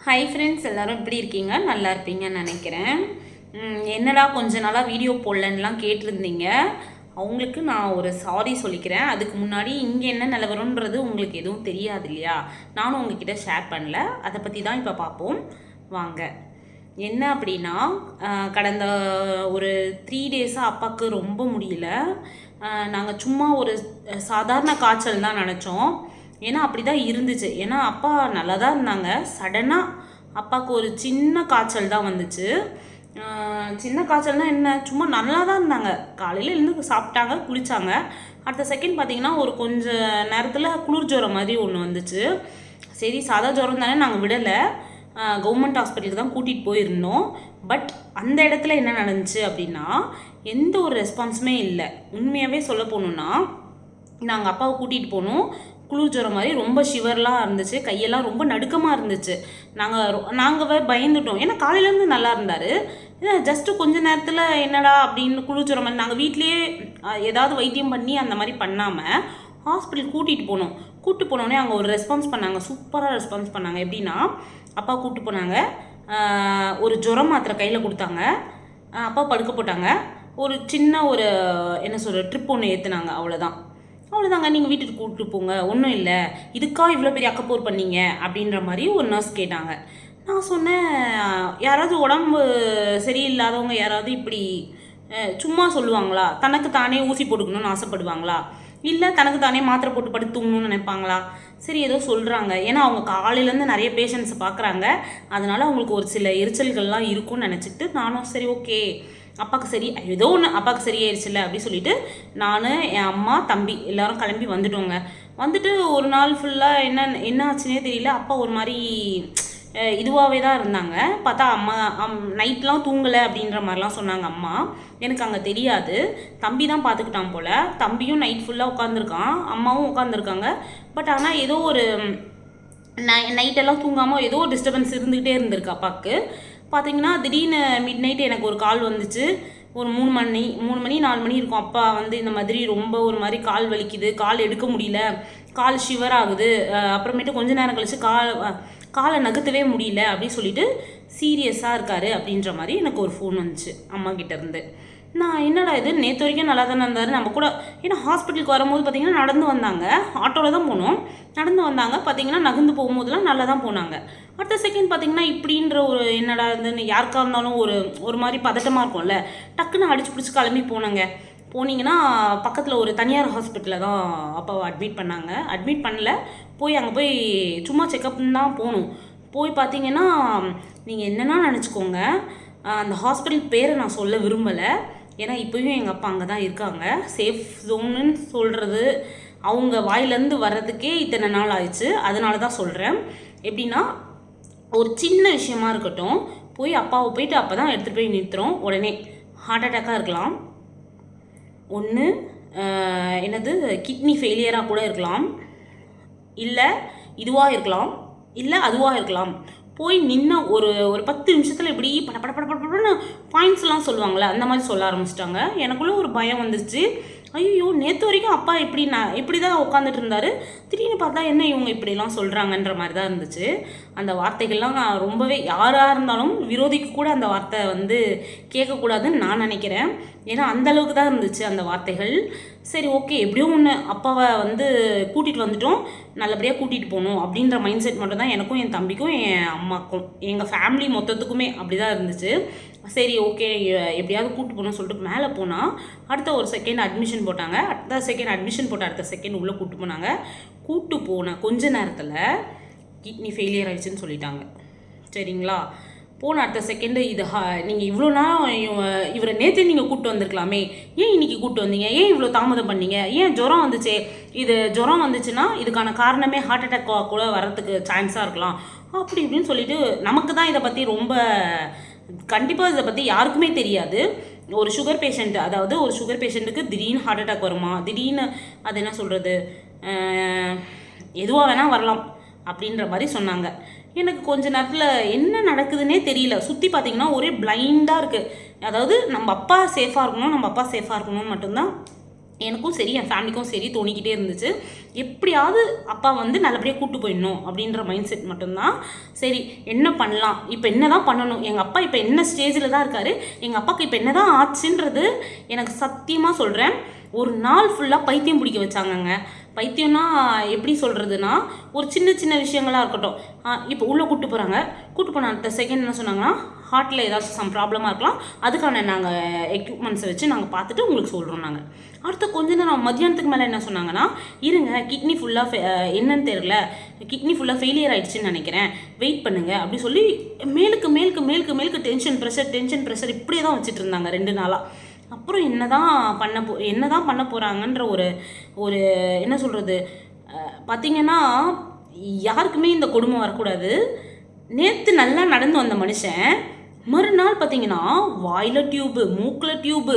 Hi friends, எல்லோரும் எப்படி இருக்கீங்க? நல்லா இருப்பீங்கன்னு நினைக்கிறேன். என்னடா கொஞ்ச நாளாக வீடியோ போடலன்னுலாம் கேட்டிருந்தீங்க. அவங்களுக்கு நான் ஒரு சாரி சொல்லிக்கிறேன். அதுக்கு முன்னாடி இங்கே என்ன நிலவரன்றது உங்களுக்கு எதுவும் தெரியாது இல்லையா? நானும் உங்ககிட்ட ஷேர் பண்ணல. அதை பற்றி தான் இப்போ பார்ப்போம் வாங்க. என்ன அப்படின்னா, கடந்த ஒரு 3 டேஸாக அப்பாவுக்கு ரொம்ப முடியல. நாங்கள் சும்மா ஒரு சாதாரண காய்ச்சல் தான் நினச்சோம். ஏன்னா அப்படி தான் இருந்துச்சு. ஏன்னா அப்பா நல்லா தான் இருந்தாங்க. சடனாக அப்பாவுக்கு ஒரு சின்ன காய்ச்சல் தான் வந்துச்சு. சின்ன காய்ச்சல்னால் என்ன, சும்மா நல்லா தான் இருந்தாங்க. காலையில் எழுந்து சாப்பிட்டாங்க, குளித்தாங்க. அடுத்த செகண்ட் பார்த்திங்கன்னா ஒரு கொஞ்சம் நேரத்தில் குளிர் ஜுரம் மாதிரி ஒன்று வந்துச்சு. சரி, சாதா ஜுரம் தானே, நாங்கள் விடலை. கவர்மெண்ட் ஹாஸ்பிட்டலுக்கு தான் கூட்டிகிட்டு போயிருந்தோம். பட் அந்த இடத்துல என்ன நடந்துச்சு அப்படின்னா, எந்த ஒரு ரெஸ்பான்ஸுமே இல்லை. உண்மையாகவே சொல்ல போகணுன்னா, நாங்கள் அப்பாவை கூட்டிகிட்டு போனோம். குளிர் ஜுரம் மாதிரி ரொம்ப ஷிவர்லாம் இருந்துச்சு. கையெல்லாம் ரொம்ப நடுக்கமாக இருந்துச்சு. நாங்கள் பயந்துட்டோம். ஏன்னா காலையிலேருந்து நல்லா இருந்தார். ஜஸ்ட்டு கொஞ்ச நேரத்தில் என்னடா அப்படின்னு குளிர் ஜுரம் மாதிரி நாங்கள் வீட்லேயே ஏதாவது வைத்தியம் பண்ணி அந்த மாதிரி பண்ணாமல் ஹாஸ்பிட்டல் கூட்டிகிட்டு போனோடனே அங்கே ஒரு ரெஸ்பான்ஸ் பண்ணாங்க. சூப்பராக ரெஸ்பான்ஸ் பண்ணாங்க. எப்படின்னா, அப்பா கூப்பிட்டு போனாங்க. ஒரு ஜுரம் மாத்திரை கையில் கொடுத்தாங்க. அப்பா படுக்க போட்டாங்க. ஒரு சின்ன ஒரு என்ன சொல்கிற ட்ரிப் ஒன்று ஏற்றுனாங்க. அவ்வளோதாங்க. நீங்கள் வீட்டுக்கு கூப்பிட்டு போங்க, ஒன்றும் இல்லை, இதுக்கா இவ்வளோ பெரிய அக்கப்போர் பண்ணீங்க அப்படின்ற மாதிரி ஒரு நர்ஸ் கேட்டாங்க. நான் சொன்னேன், யாராவது உடம்பு சரியில்லாதவங்க யாராவது இப்படி சும்மா சொல்லுவாங்களா? தனக்கு தானே ஊசி போட்டுக்கணும்னு ஆசைப்படுவாங்களா? இல்லை தனக்கு தானே மாத்திரை போட்டு படுத்து தூங்கணும்னு நினைப்பாங்களா? சரி, ஏதோ சொல்கிறாங்க. ஏன்னா அவங்க காலையிலேருந்து நிறைய பேஷண்ட்ஸை பார்க்குறாங்க. அதனால் அவங்களுக்கு ஒரு சில எரிச்சல்கள்லாம் இருக்கும்னு நினச்சிட்டு நானும் சரி ஓகே, அப்பாவுக்கு சரி ஏதோ ஒன்று அப்பாவுக்கு சரியாயிருச்சுல்ல அப்படின்னு சொல்லிட்டு நான், என் அம்மா, தம்பி எல்லோரும் கிளம்பி வந்துட்டு ஒரு நாள் ஃபுல்லாக என்ன ஆச்சுன்னே தெரியல. அப்பா ஒரு மாதிரி இதுவாகவே தான் இருந்தாங்க. பார்த்தா அம்மா நைட்லாம் தூங்கலை அப்படின்ற மாதிரிலாம் சொன்னாங்க அம்மா. எனக்கு அங்கே தெரியாது. தம்பி தான் பார்த்துக்கிட்டான் போல். தம்பியும் நைட் ஃபுல்லாக உட்காந்துருக்கான், அம்மாவும் உட்காந்துருக்காங்க. பட் ஆனால் ஏதோ ஒரு நைட்டெல்லாம் தூங்காமல் ஏதோ ஒரு டிஸ்டர்பன்ஸ் இருந்துக்கிட்டே இருந்திருக்கு அப்பாவுக்கு. பார்த்தீங்கன்னா திடீர்னு மிட் நைட் எனக்கு ஒரு கால் வந்துச்சு. ஒரு 3 மணி 4 மணி இருக்கும். அப்பா இந்த மாதிரி ரொம்ப ஒரு மாதிரி கால் வலிக்குது, கால் எடுக்க முடியல, கால் ஷிவர் ஆகுது, அப்புறமேட்டு கொஞ்ச நேரம் கழிச்சு காலை நகர்த்தவே முடியல அப்படின்னு சொல்லிட்டு சீரியஸாக இருக்காரு அப்படின்ற மாதிரி எனக்கு ஒரு ஃபோன் வந்துச்சு அம்மா கிட்டேருந்து. நான் என்னடா இது, நேற்று வரைக்கும் நல்லா தானே இருந்தார் நம்ம கூட. ஏன்னா ஹாஸ்பிட்டலுக்கு வரும்போது பார்த்திங்கன்னா நடந்து வந்தாங்க, ஆட்டோவில் தான் போனோம், நடந்து வந்தாங்க. பார்த்திங்கன்னா நகர்ந்து போகும்போதெல்லாம் நல்லா தான் போனாங்க. அடுத்த செகண்ட் பார்த்திங்கன்னா இப்படின்ற ஒரு என்னடா இருந்துன்னு யாருக்காக இருந்தாலும் ஒரு மாதிரி பதட்டமாக இருக்கும்ல. டக்குன்னு அடிச்சு பிடிச்சி கிளம்பி போனீங்கன்னா பக்கத்தில் ஒரு தனியார் ஹாஸ்பிட்டலில் தான் அப்பாவை அட்மிட் பண்ணாங்க. அட்மிட் பண்ணல, அங்கே போய் சும்மா செக்கப்னு தான் போகணும். போய் பார்த்தீங்கன்னா, நீங்கள் என்னென்னா நினச்சிக்கோங்க, அந்த ஹாஸ்பிட்டல் பேரை நான் சொல்ல விரும்பலை. ஏன்னா இப்போயும் எங்கள் அப்பா அங்கே தான் இருக்காங்க. சேஃப் ஜோனுன்னு சொல்கிறது அவங்க வாயிலேருந்து வர்றதுக்கே இத்தனை நாள் ஆயிடுச்சு. அதனால தான் சொல்கிறேன். எப்படின்னா, ஒரு சின்ன விஷயமா இருக்கட்டும், அப்பாவை போயிட்டு அப்போ தான் எடுத்துகிட்டு போய் நிறுத்துகிறோம். உடனே ஹார்ட் அட்டாக்காக இருக்கலாம், ஒன்று என்னது கிட்னி ஃபெயிலியராக கூட இருக்கலாம், இல்லை இதுவாக இருக்கலாம், இல்லை அதுவாக இருக்கலாம். நின்ன ஒரு 10 நிமிஷத்தில் இப்படி படன்னு பாயிண்ட்ஸ்லாம் சொல்லுவாங்களே, அந்த மாதிரி சொல்ல ஆரம்பிச்சிட்டாங்க. எனக்குள்ளே ஒரு பயம் வந்துருச்சு. ஐயோ, நேற்று வரைக்கும் அப்பா இப்படி தான் உட்காந்துட்டு இருந்தார், திடீர்னு பார்த்தா என்ன இவங்க இப்படிலாம் சொல்கிறாங்கன்ற மாதிரி தான் இருந்துச்சு. அந்த வார்த்தைகள்லாம் நான் ரொம்பவே, யாராக இருந்தாலும் விரோதிக்கு கூட அந்த வார்த்தை கேட்கக்கூடாதுன்னு நான் நினைக்கிறேன். ஏன்னா அந்தளவுக்கு தான் இருந்துச்சு அந்த வார்த்தைகள். சரி ஓகே, எப்படியோ ஒன்று அப்பாவை கூட்டிகிட்டு வந்துட்டோம், நல்லபடியாக கூட்டிகிட்டு போகணும் அப்படின்ற மைண்ட் செட் மட்டும் தான் எனக்கும் என் தம்பிக்கும் என் அம்மாக்கும் எங்கள் ஃபேமிலி மொத்தத்துக்குமே அப்படி தான் இருந்துச்சு. சரி ஓகே, எப்படியாவது கூப்பிட்டு போகணும்னு சொல்லிட்டு மேலே போனால் அடுத்த ஒரு செகண்ட் அட்மிஷன் போட்டாங்க. அடுத்த செகண்ட் உள்ளே கூப்பிட்டு போனாங்க. கூப்பிட்டு போன கொஞ்ச நேரத்தில் கிட்னி ஃபெயிலியர் ஆயிடுச்சுன்னு சொல்லிட்டாங்க. சரிங்களா? அடுத்த செகண்டு நீங்கள் இவ்வளோ நாள் இவரை நேற்று நீங்கள் கூப்பிட்டு வந்திருக்கலாமே, ஏன் இன்றைக்கி கூப்பிட்டு வந்தீங்க, ஏன் இவ்வளோ தாமதம் பண்ணீங்க, ஏன் ஜுரம் வந்துச்சே, ஜுரம் வந்துச்சுன்னா இதுக்கான காரணமே ஹார்ட் அட்டாக் கூட வரத்துக்கு சான்ஸாக இருக்கலாம் அப்படி இப்படின்னு சொல்லிட்டு, நமக்கு தான் இதை பற்றி ரொம்ப கண்டிப்பாக இதை பற்றி யாருக்குமே தெரியாது. ஒரு சுகர் பேஷண்ட்டுக்கு திடீர்னு ஹார்ட் அட்டாக் வருமா, திடீர்னு அது என்ன சொல்கிறது, எதுவாக வேணால் வரலாம் அப்படின்ற மாதிரி சொன்னாங்க. எனக்கு கொஞ்ச நேரத்தில் என்ன நடக்குதுன்னே தெரியல. சுற்றி பார்த்திங்கன்னா ஒரே பிளைண்டாக இருக்குது. அதாவது நம்ம அப்பா சேஃபாக இருக்கணும்னு மட்டும்தான் எனக்கும் சரி என் ஃபேமிலிக்கும் சரி தோணிக்கிட்டே இருந்துச்சு. எப்படியாவது அப்பா வந்து நல்லபடியாக கூப்பிட்டு போயிடணும் அப்படின்ற மைண்ட் செட் மட்டும்தான். சரி என்ன பண்ணலாம், இப்போ என்ன தான் பண்ணணும், எங்கள் அப்பா இப்போ என்ன ஸ்டேஜில் தான் இருக்கார், எங்கள் அப்பாவுக்கு இப்போ என்ன தான் ஆச்சுன்றது எனக்கு சத்தியமாக சொல்கிறேன். ஒரு நாள் ஃபுல்லாக பைத்தியம் பிடிக்க வச்சாங்கங்க. பைத்தியம்னா எப்படி சொல்கிறதுனா, ஒரு சின்ன சின்ன விஷயங்களாக இருக்கட்டும். இப்போ உள்ளே கூப்பிட்டு போகிறாங்க, கூப்பிட்டு போன அடுத்த செகண்ட் என்ன சொன்னாங்கன்னா, ஹார்ட்டில் ஏதாச்சும் சம் ப்ராப்ளமாக இருக்கலாம், அதுக்கான நாங்கள் எக்யூப்மெண்ட்ஸை வச்சு நாங்கள் பார்த்துட்டு உங்களுக்கு சொல்கிறோம். நாங்கள் அடுத்த கொஞ்ச நேரம் மத்தியானத்துக்கு மேலே என்ன சொன்னாங்கன்னா, இருங்க கிட்னி ஃபுல்லாக என்னன்னு தெரியல, கிட்னி ஃபுல்லாக ஃபெயிலியர் ஆகிடுச்சின்னு நினைக்கிறேன், வெயிட் பண்ணுங்கள் அப்படி சொல்லி மேலுக்கு மேலுக்கு மேலுக்கு மேலுக்கு டென்ஷன் ப்ரெஷர் இப்படியே தான் வச்சுட்டு இருந்தாங்க 2 நாளாக. அப்புறம் என்ன தான் பண்ண போகிறாங்கன்ற ஒரு என்ன சொல்கிறது, பார்த்திங்கன்னா யாருக்குமே இந்த கொடுமை வரக்கூடாது. நேற்று நல்லா நடந்து வந்த மனுஷன் மறுநாள் பார்த்திங்கன்னா வாயில் டியூப்பு, மூக்கில் டியூப்பு,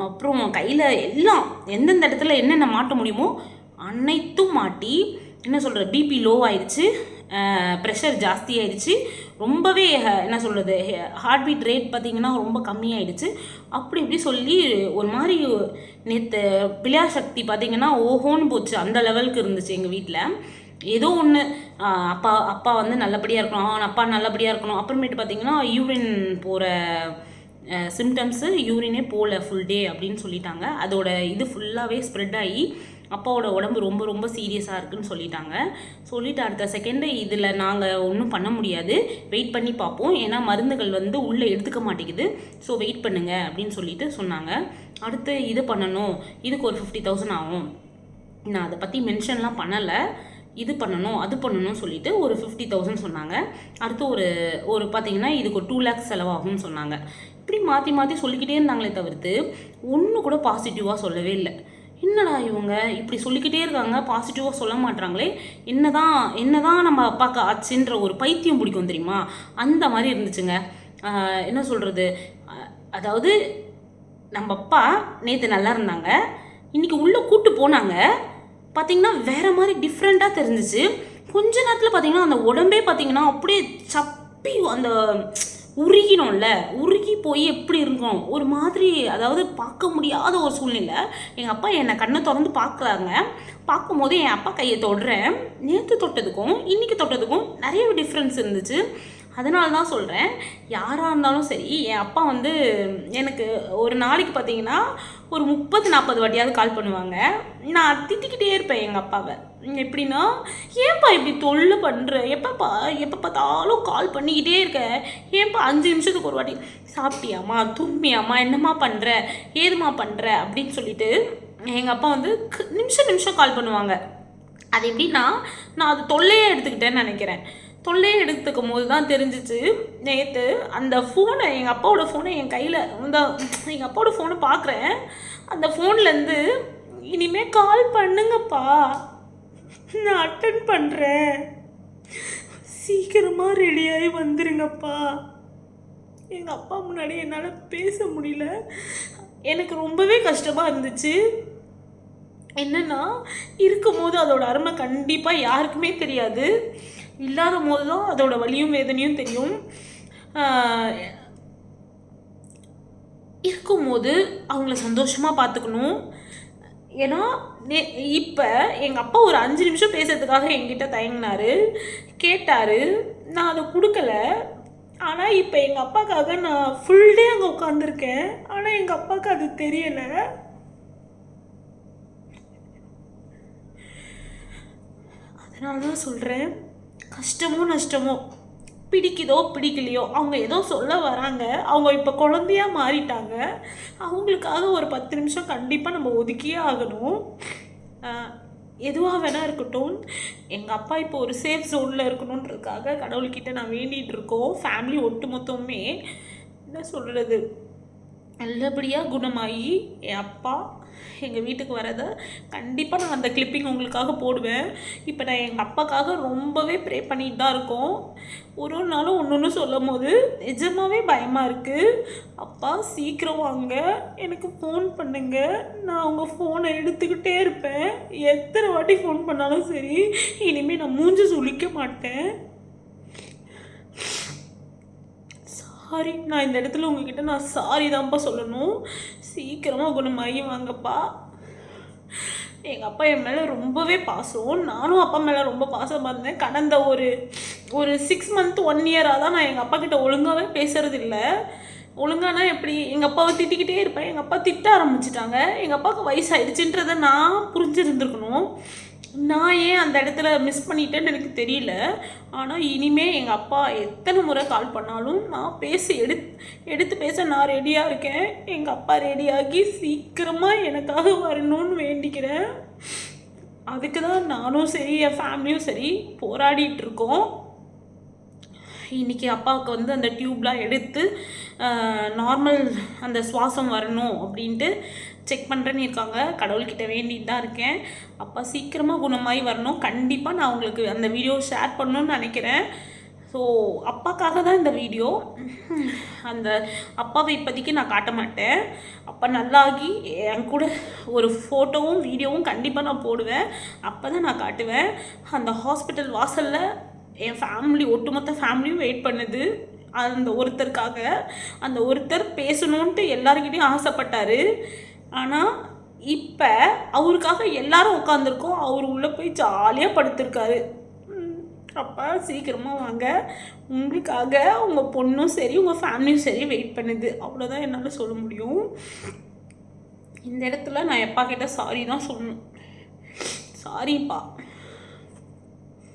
அப்புறம் கையில் எல்லாம் எந்தெந்த இடத்துல என்னென்ன மாட்ட முடியுமோ அனைத்தும் மாட்டி, என்ன சொல்கிற பிபி லோ ஆயிடுச்சு, ப்ரெஷர் ஜாஸ்தி ஆயிடுச்சு, ரொம்பவே என்ன சொல்கிறது ஹார்ட் பீட் ரேட் பார்த்திங்கன்னா ரொம்ப கம்மியாயிடுச்சு. அப்படி இப்படி சொல்லி ஒரு மாதிரி நேற்று பிள்ளையா சக்தி பார்த்திங்கன்னா ஓஹோன்னு போச்சு. அந்த லெவலுக்கு இருந்துச்சு எங்கள் வீட்டில். ஏதோ ஒன்று அப்பா வந்து நல்லபடியாக இருக்கணும், அப்பா நல்லபடியாக இருக்கணும். அப்புறமேட்டு பார்த்திங்கன்னா யூரின் போகிற சிம்டம்ஸு, யூரினே போகல ஃபுல் டே அப்படின்னு சொல்லிட்டாங்க. அதோட இது ஃபுல்லாகவே ஸ்ப்ரெட் ஆகி அப்பாவோட உடம்பு ரொம்ப ரொம்ப சீரியஸாக இருக்குதுன்னு சொல்லிட்டு அடுத்த செகண்டு இதில் நாங்கள் ஒன்றும் பண்ண முடியாது, வெயிட் பண்ணி பார்ப்போம், ஏன்னா மருந்துகள் வந்து உள்ளே எடுத்துக்க மாட்டேங்குது, ஸோ வெயிட் பண்ணுங்க அப்படின்னு சொல்லிட்டு சொன்னாங்க. அடுத்து இது பண்ணணும், இதுக்கு ஒரு 50,000 ஆகும். நான் அதை பற்றி மென்ஷன்லாம் பண்ணலை. இது பண்ணணும் அது பண்ணணும்னு சொல்லிட்டு ஒரு 50,000 சொன்னாங்க. அடுத்து ஒரு பார்த்தீங்கன்னா இதுக்கு ஒரு 2 lakhs செலவாகும்னு சொன்னாங்க. இப்படி மாற்றி மாற்றி சொல்லிக்கிட்டே இருந்தாங்களே தவிர்த்து ஒன்று கூட பாசிட்டிவாக சொல்லவே இல்லை. என்னடா இவங்க இப்படி சொல்லிக்கிட்டே இருக்காங்க, பாசிட்டிவாக சொல்ல மாட்டாங்களே, என்னதான் நம்ம அப்பாவுக்கு ஆச்சுன்ற ஒரு பைத்தியம் பிடிக்கும் தெரியுமா, அந்த மாதிரி இருந்துச்சுங்க. என்ன சொல்கிறது, அதாவது நம்ம அப்பா நேற்று நல்லா இருந்தாங்க, இன்றைக்கி உள்ளே கூப்பிட்டு போனாங்க, பார்த்திங்கன்னா வேறு மாதிரி டிஃப்ரெண்ட்டாக தெரிஞ்சிச்சு. கொஞ்ச நேரத்தில் பார்த்திங்கன்னா அந்த உடம்பே பார்த்திங்கன்னா அப்படியே சப்பி அந்த உருகினோம்ல, உருகி போய் எப்படி இருக்கும் ஒரு மாதிரி, அதாவது பார்க்க முடியாத ஒரு சூழ்நிலை. எங்கள் அப்பா என்னை கண்ணை திறந்து பார்க்குறாங்க. பார்க்கும்போது என் அப்பா கையை தொடுறேன். நேற்று தொட்டதுக்கும் இன்றைக்கி தொட்டதுக்கும் நிறைய டிஃப்ரென்ஸ் இருந்துச்சு. அதனால தான் சொல்கிறேன், யாராக இருந்தாலும் சரி, என் அப்பா வந்து எனக்கு ஒரு நாளைக்கு பார்த்திங்கன்னா ஒரு 30-40 வாட்டியாவது கால் பண்ணுவாங்க. நான் திட்டிக்கிட்டே இருப்பேன் எங்கள் அப்பாவை. எப்படின்னா, ஏன்பா இப்படி தொல்லை பண்ணுற, எப்போ பார்த்தாலும் கால் பண்ணிக்கிட்டே இருக்க, ஏன்பா 5 நிமிஷத்துக்கு ஒரு வாட்டி சாப்பிட்டியாம்மா, தும்மியாம்மா, என்னம்மா பண்ணுற, ஏதுமா பண்ணுற அப்படின்னு சொல்லிட்டு எங்கள் அப்பா வந்து நிமிஷம் கால் பண்ணுவாங்க. அது எப்படின்னா, நான் அது தொல்லையே எடுத்துக்கிட்டேன்னு நினைக்கிறேன். தொல்லையை எடுத்துக்கும் போது தான் தெரிஞ்சிச்சு, நேற்று அந்த ஃபோனை, எங்கள் அப்பாவோட ஃபோனை என் கையில், எங்கள் அப்பாவோட ஃபோனை பார்க்குறேன். அந்த ஃபோன்லேருந்து இனிமேல் கால் பண்ணுங்கப்பா, நான் அட்டன் பண்ணுறேன், சீக்கிரமாக ரெடியாகி வந்துருங்கப்பா. எங்கள் அப்பா முன்னாடி என்னால் பேச முடியல. எனக்கு ரொம்பவே கஷ்டமாக இருந்துச்சு. என்னென்னா, இருக்கும்போது அதோட அருமை கண்டிப்பாக யாருக்குமே தெரியாது, இல்லாத போது தான் அதோட வலியும் வேதனையும் தெரியும். இருக்கும்போது அவங்கள சந்தோஷமாக பார்த்துக்கணும். ஏன்னா இப்போ எங்கள் அப்பா ஒரு 5 நிமிஷம் பேசுறதுக்காக என்கிட்ட தயங்கினார், கேட்டார், நான் அதை கொடுக்கல. ஆனால் இப்போ எங்கள் அப்பாவுக்காக நான் ஃபுல் டே அங்கே உட்காந்துருக்கேன். ஆனால் எங்கள் அப்பாவுக்கு அது தெரியலை. அதனால தான் சொல்கிறேன், கஷ்டமோ நஷ்டமோ, பிடிக்குதோ பிடிக்கலையோ, அவங்க ஏதோ சொல்ல வராங்க, அவங்க இப்போ குழந்தையாக மாறிட்டாங்க, அவங்களுக்காக ஒரு 10 நிமிஷம் கண்டிப்பாக நம்ம ஒதுக்கியே ஆகணும். எதுவாக வேணா இருக்கட்டும், எங்கள் அப்பா இப்போ ஒரு சேஃப் ஜோனில் இருக்கணுன்றதுக்காக கடவுள்கிட்ட நான் வேண்டிகிட்டு இருக்கோம். ஃபேமிலி ஒட்டு மொத்தமே என்ன சொல்கிறது, நல்லபடியாக குணமாகி என் அப்பா எங்கள் வீட்டுக்கு வரதை கண்டிப்பாக நான் அந்த கிளிப்பிங் உங்களுக்காக போடுவேன். இப்போ நான் எங்கள் அப்பாக்காக ரொம்பவே ப்ரே பண்ணிட்டு தான் இருக்கோம். ஒரு நாளும் ஒன்று சொல்லும் போது நிஜமாகவே பயமாக இருக்குது. அப்பா சீக்கிரம் வாங்க, எனக்கு ஃபோன் பண்ணுங்க, நான் உங்கள் ஃபோனை எடுத்துக்கிட்டே இருப்பேன். எத்தனை வாட்டி ஃபோன் பண்ணாலும் சரி, இனிமேல் நான் மூஞ்சி சுளிக்க மாட்டேன். சாரி, நான் இந்த இடத்துல உங்ககிட்ட நான் சாரி தான்ப்பா சொல்லணும். சீக்கிரமாக குணமாகி வாங்கப்பா. எங்கள் அப்பா என் மேலே ரொம்பவே பாசம். நானும் அப்பா மேலே ரொம்ப பாசமாக இருந்தேன். கடந்த ஒரு 6 மந்த் 1 இயராக தான் நான் எங்கள் அப்பா கிட்ட ஒழுங்காகவே பேசுறது இல்லை. ஒழுங்கானா எப்படி, எங்கள் அப்பாவை திட்டிக்கிட்டே இருப்பேன். எங்கள் அப்பா திட்ட ஆரம்பிச்சிட்டாங்க. எங்கள் அப்பாவுக்கு வயசாகிடுச்சுன்றதை நான் புரிஞ்சிருந்துருக்கணும். நான் ஏன் அந்த இடத்துல மிஸ் பண்ணிட்டேன்னு எனக்கு தெரியல. ஆனால் இனிமேல் எங்கள் அப்பா எத்தனை முறை கால் பண்ணாலும் நான் எடுத்து பேச நான் ரெடியாக இருக்கேன். எங்கள் அப்பா ரெடியாகி சீக்கிரமாக எனக்காக வரணும்னு வேண்டிக்கிறேன். அதுக்கு தான் நானும் சரி என் ஃபேமிலியும் சரி போராடிட்டு இருக்கோம். இன்றைக்கி அப்பாவுக்கு வந்து அந்த டியூப்லாம் எடுத்து நார்மல் அந்த சுவாசம் வரணும் அப்படின்ட்டு செக் பண்ணுறேன்னு இருக்காங்க. கடவுள்கிட்ட வேண்டிட்டு தான் இருக்கேன். அப்பா சீக்கிரமாக குணமாகி வரணும். கண்டிப்பாக நான் உங்களுக்கு அந்த வீடியோ ஷேர் பண்ணணும்னு நினைக்கிறேன். ஸோ அப்பாக்காக தான் இந்த வீடியோ. அந்த அப்பாவை இப்போதைக்கு நான் காட்ட மாட்டேன். அப்பா நல்லாகி என் கூட ஒரு ஃபோட்டோவும் வீடியோவும் கண்டிப்பாக நான் போடுவேன். அப்போ தான் நான் காட்டுவேன். அந்த ஹாஸ்பிட்டல் வாசலில் என் ஃபேமிலி, ஒட்டுமொத்த ஃபேமிலியும் வெயிட் பண்ணுது அந்த ஒருத்தருக்காக. அந்த ஒருத்தர் பேசணுன்ட்டு எல்லாருக்கிட்டையும் ஆசைப்பட்டார். ஆனால் இப்போ அவருக்காக எல்லாரும் உட்காந்துருக்கோம். அவர் உள்ளே போய் ஜாலியாக படுத்திருக்காரு. அப்பா சீக்கிரமாக வாங்க. உங்களுக்காக உங்கள் பொண்ணும் சரி உங்கள் ஃபேமிலியும் சரி வெயிட் பண்ணுது. அவ்வளோதான் என்னால் சொல்ல முடியும். இந்த இடத்துல நான் எப்பா கிட்ட சாரி தான் சொல்லணும். சாரிப்பா.